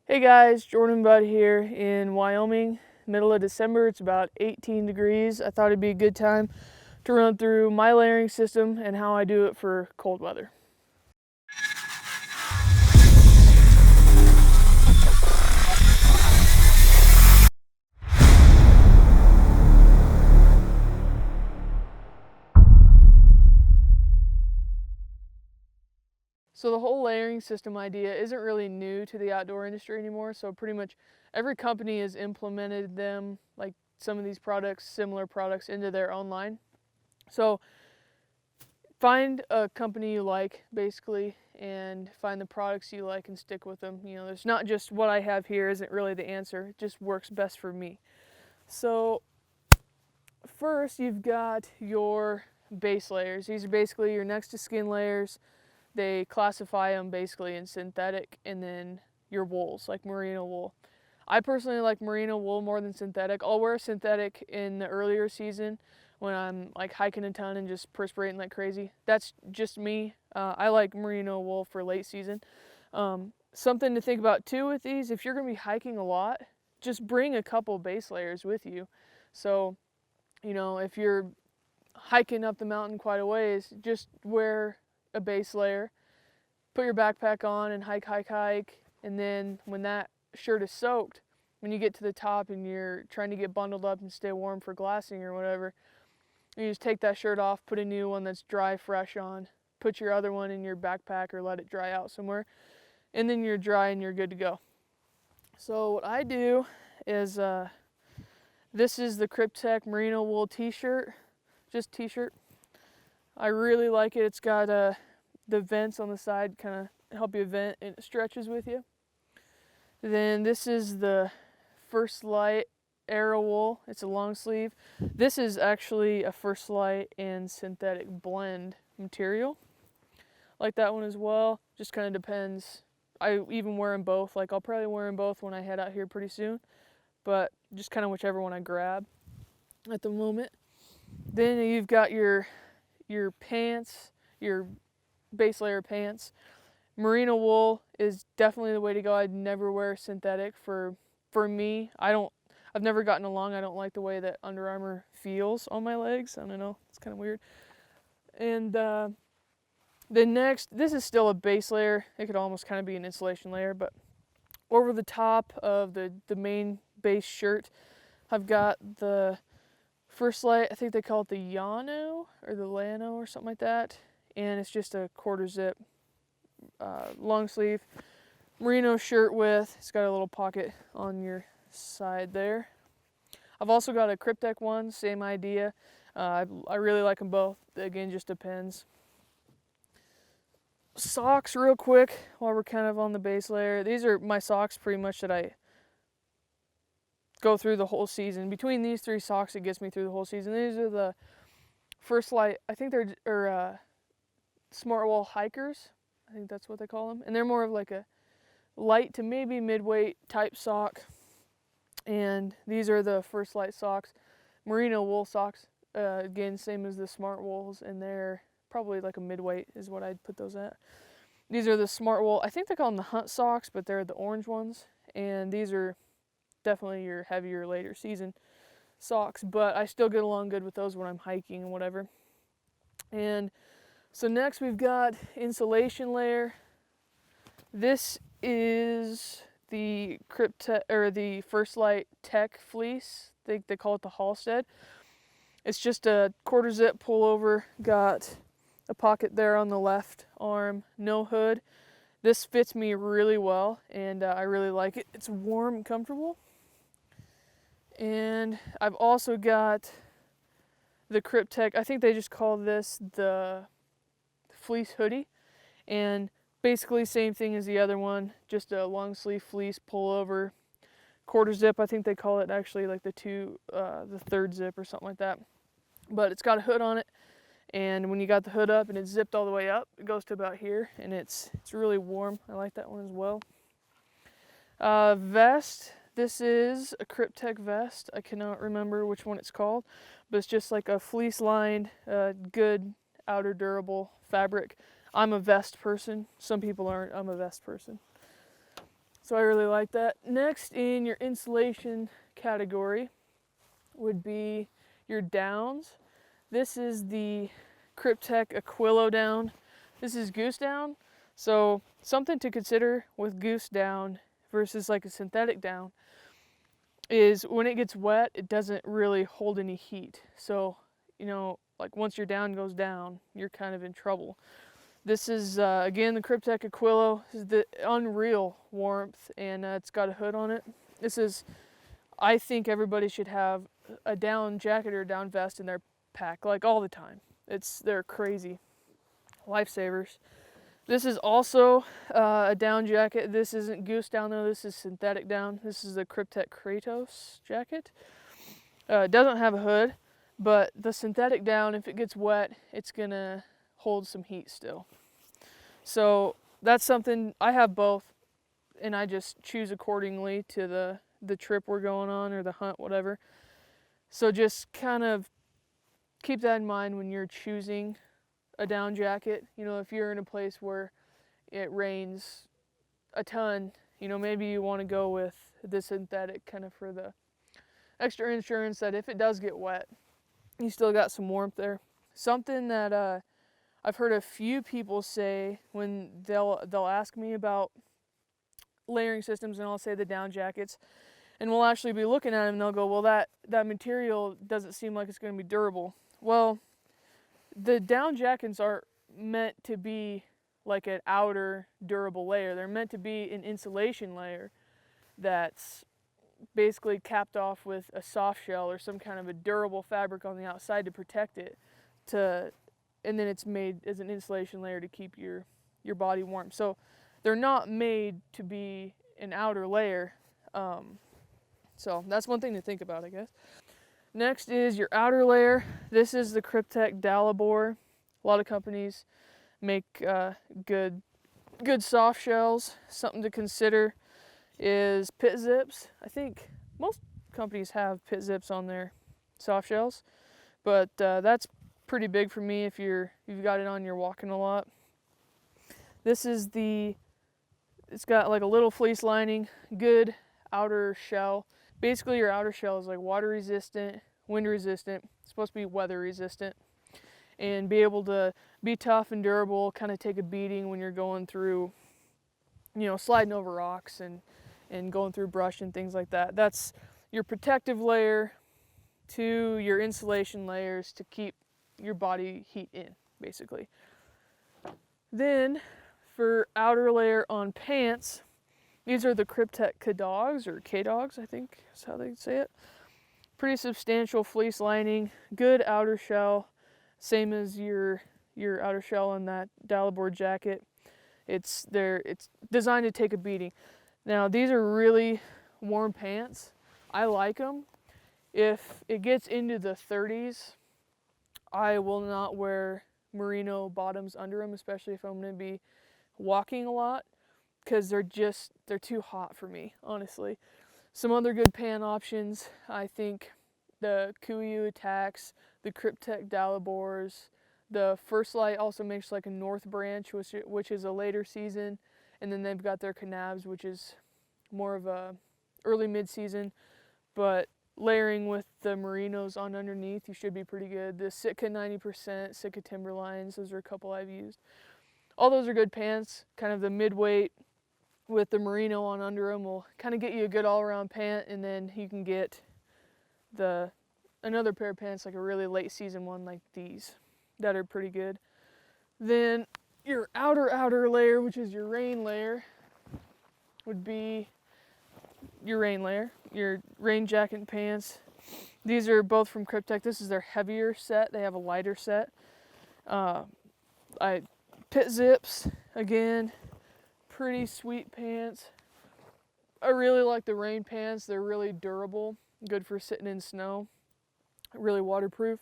Hey guys, Jordan Budd here in Wyoming, middle of December. It's about 18 degrees. I thought it'd be a good time to run through my layering system and how I do it for cold weather. So the whole layering system idea isn't really new to the outdoor industry anymore. So pretty much every company has implemented them, like some of these products, similar products, into their own line. So find a company you like, basically, and find the products you like and stick with them. You know, there's not just what I have here isn't really the answer. It just works best for me. So first you've got your base layers. These are basically your next to skin layers. They classify them basically in synthetic and then your wools, like merino wool. I personally like merino wool more than synthetic. I'll wear synthetic in the earlier season when I'm like hiking a ton and just perspirating like crazy. That's just me. I like merino wool for late season. Something to think about too with these, if you're gonna be hiking a lot, just bring a couple base layers with you. So, you know, if you're hiking up the mountain quite a ways, just wear a base layer, put your backpack on and hike. And then when that shirt is soaked, when you get to the top and you're trying to get bundled up and stay warm for glassing or whatever, you just take that shirt off, put a new one that's dry, fresh on, put your other one in your backpack or let it dry out somewhere, and then you're dry and you're good to go. So what I do is, this is the Kryptek merino wool t-shirt, just t-shirt. I really like it. It's got the vents on the side, kind of help you vent, and it stretches with you. Then this is the First Light Arrow wool. It's a long sleeve. This is actually a First Light and synthetic blend material. Like that one as well. Just kind of depends. I even wear them both. Like I'll probably wear them both when I head out here pretty soon. But just kind of whichever one I grab at the moment. Then you've got your pants, your base layer pants. Merino wool is definitely the way to go. I'd never wear synthetic for me. I've never gotten along. I don't like the way that Under Armour feels on my legs. I don't know. It's kind of weird. And the next, this is still a base layer. It could almost kind of be an insulation layer, but over the top of the main base shirt, I've got the First Light. I think they call it the Llano or the Lano or something like that. And it's just a quarter zip long sleeve merino shirt with, it's got a little pocket on your side there. I've also got a Kryptek one, same idea. I really like them both. Again, just depends. Socks real quick while we're kind of on the base layer. These are my socks pretty much that I go through the whole season. Between these three socks, it gets me through the whole season. These are the First Light, I think they're Smartwool Hikers. I think that's what they call them. And they're more of like a light to maybe mid-weight type sock. And these are the First Light socks. Merino wool socks. Again, same as the Smartwools, and they're probably like a mid-weight is what I'd put those at. These are the Smartwool, I think they call them the Hunt socks, but they're the orange ones. And these are definitely your heavier later season socks, but I still get along good with those when I'm hiking and whatever. And so next we've got insulation layer. This is the Kryptek or the First Light Tech fleece. They call it the Halstead. It's just a quarter zip pullover. Got a pocket there on the left arm. No hood. This fits me really well, and I really like it. It's warm and comfortable. And I've also got the Kryptek. I think they just call this the fleece hoodie, and basically same thing as the other one, just a long sleeve fleece pullover, quarter zip. I think they call it actually like the third zip or something like that. But it's got a hood on it, and when you got the hood up and it's zipped all the way up, it goes to about here, and it's really warm. I like that one as well. Vest. This is a Kryptek vest. I cannot remember which one it's called, but it's just like a fleece lined, good outer durable fabric. I'm a vest person. Some people aren't. I'm a vest person. So I really like that. Next in your insulation category would be your downs. This is the Kryptek Aquilo down. This is goose down. So something to consider with goose down versus like a synthetic down is when it gets wet, it doesn't really hold any heat. So, you know, like once your down goes down, you're kind of in trouble. This is, again, the Kryptek Aquilo. This is the unreal warmth, and it's got a hood on it. This is, I think everybody should have a down jacket or a down vest in their pack, like all the time. They're crazy. Lifesavers. This is also a down jacket. This isn't goose down though, this is synthetic down. This is the Kryptek Kratos jacket. It doesn't have a hood, but the synthetic down, if it gets wet, it's gonna hold some heat still. So that's something, I have both, and I just choose accordingly to the trip we're going on or the hunt, whatever. So just kind of keep that in mind when you're choosing a down jacket. You know, if you're in a place where it rains a ton, you know, maybe you want to go with the synthetic kind of for the extra insurance that if it does get wet, you still got some warmth there. Something that I've heard a few people say when they'll ask me about layering systems, and I'll say the down jackets, and we'll actually be looking at them and they'll go, well, that material doesn't seem like it's going to be durable. Well, the down jackets aren't meant to be like an outer durable layer. They're meant to be an insulation layer that's basically capped off with a soft shell or some kind of a durable fabric on the outside to protect it, and then it's made as an insulation layer to keep your body warm. So they're not made to be an outer layer. So that's one thing to think about, I guess. Next is your outer layer. This is the Kryptek Dalibor. A lot of companies make good soft shells. Something to consider is pit zips. I think most companies have pit zips on their soft shells, but that's pretty big for me if you've got it on, you're walking a lot. This is it's got like a little fleece lining, good outer shell. Basically your outer shell is like water resistant, wind resistant, it's supposed to be weather resistant, and be able to be tough and durable, kind of take a beating when you're going through, you know, sliding over rocks and going through brush and things like that. That's your protective layer to your insulation layers to keep your body heat in, basically. Then for outer layer on pants, these are the Kryptek K-Dogs, or K-Dogs, I think is how they say it. Pretty substantial fleece lining, good outer shell, same as your outer shell on that Dalibor jacket. It's designed to take a beating. Now these are really warm pants. I like them. If it gets into the 30s, I will not wear merino bottoms under them, especially if I'm going to be walking a lot, because they're too hot for me, honestly. Some other good pant options, I think the Kuiu Attacks, the Kryptek Dalibors, the First Light also makes like a North Branch, which is a later season, and then they've got their Kanabs, which is more of a early mid-season, but layering with the merinos on underneath, you should be pretty good. The Sitka 90%, Sitka Timberlines, those are a couple I've used. All those are good pants, kind of the mid-weight with the merino on under them will kind of get you a good all-around pant, and then you can get another pair of pants, like a really late season one like these, that are pretty good. Then your outer layer, which is your rain layer, would be your rain layer, your rain jacket and pants. These are both from Kryptek. This is their heavier set. They have a lighter set. Pit zips, again, pretty sweet pants. I really like the rain pants. They're really durable, good for sitting in snow, really waterproof.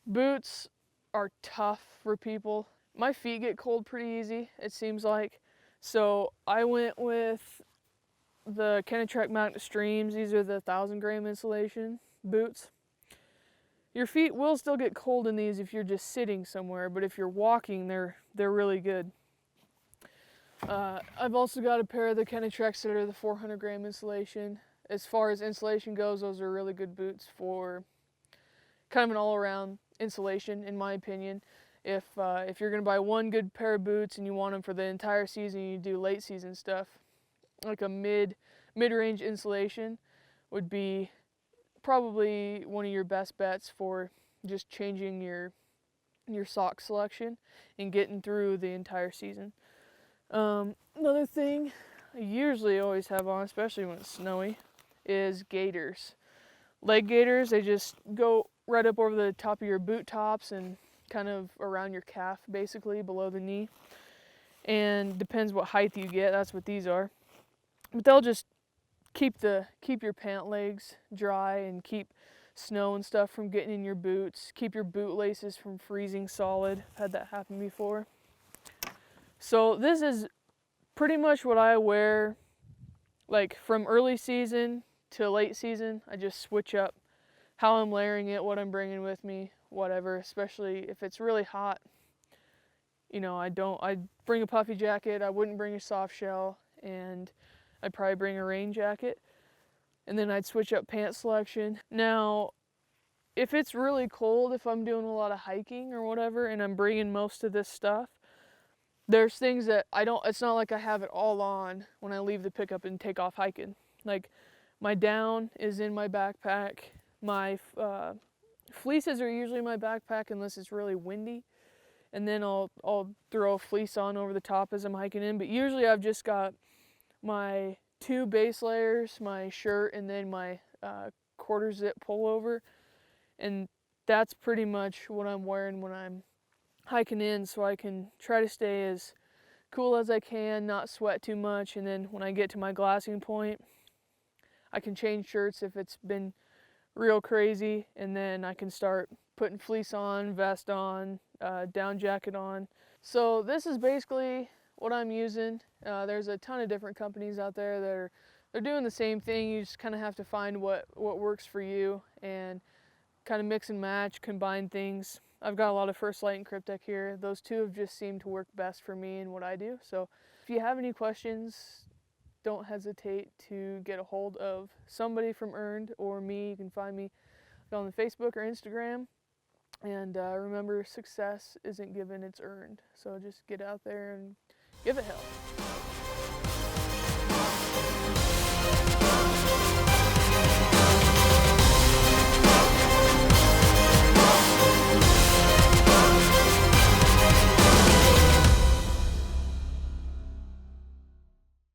Boots are tough for people. My feet get cold pretty easy, it seems like. So I went with the Kenetrek Magnet Streams. These are the 1,000 gram insulation boots. Your feet will still get cold in these if you're just sitting somewhere, but if you're walking, they're really good. I've also got a pair of the Kenetreks that are the 400 gram insulation. As far as insulation goes, those are really good boots for kind of an all-around insulation, in my opinion. If you're gonna buy one good pair of boots and you want them for the entire season, you do late season stuff, like a mid-range insulation would be probably one of your best bets for just changing your sock selection and getting through the entire season. Another thing I usually always have on, especially when it's snowy, is gaiters. Leg gaiters, they just go right up over the top of your boot tops and kind of around your calf, basically below the knee. And depends what height you get, that's what these are. But they'll just keep your pant legs dry and keep snow and stuff from getting in your boots, keep your boot laces from freezing solid. I've had that happen before. So this is pretty much what I wear, like from early season to late season. I just switch up how I'm layering it, what I'm bringing with me, whatever, especially if it's really hot. You know, I'd bring a puffy jacket, I wouldn't bring a soft shell, and I'd probably bring a rain jacket. And then I'd switch up pant selection. Now, if it's really cold, if I'm doing a lot of hiking or whatever, and I'm bringing most of this stuff, there's things that it's not like I have it all on when I leave the pickup and take off hiking. Like, my down is in my backpack. My fleeces are usually in my backpack unless it's really windy. And then I'll throw a fleece on over the top as I'm hiking in. But usually I've just got my 2 base layers, my shirt, and then my quarter zip pullover. And that's pretty much what I'm wearing when I'm hiking in, so I can try to stay as cool as I can, not sweat too much. And then when I get to my glassing point, I can change shirts if it's been real crazy, and then I can start putting fleece on, vest on, down jacket on. So this is basically what I'm using. There's a ton of different companies out there that they're doing the same thing. You just kind of have to find what works for you and kind of mix and match, combine things. I've got a lot of First Light and Kryptek here. Those two have just seemed to work best for me and what I do. So if you have any questions, don't hesitate to get a hold of somebody from Earned or me. You can find me on the Facebook or Instagram. And remember, success isn't given, it's earned. So just get out there and give it hell.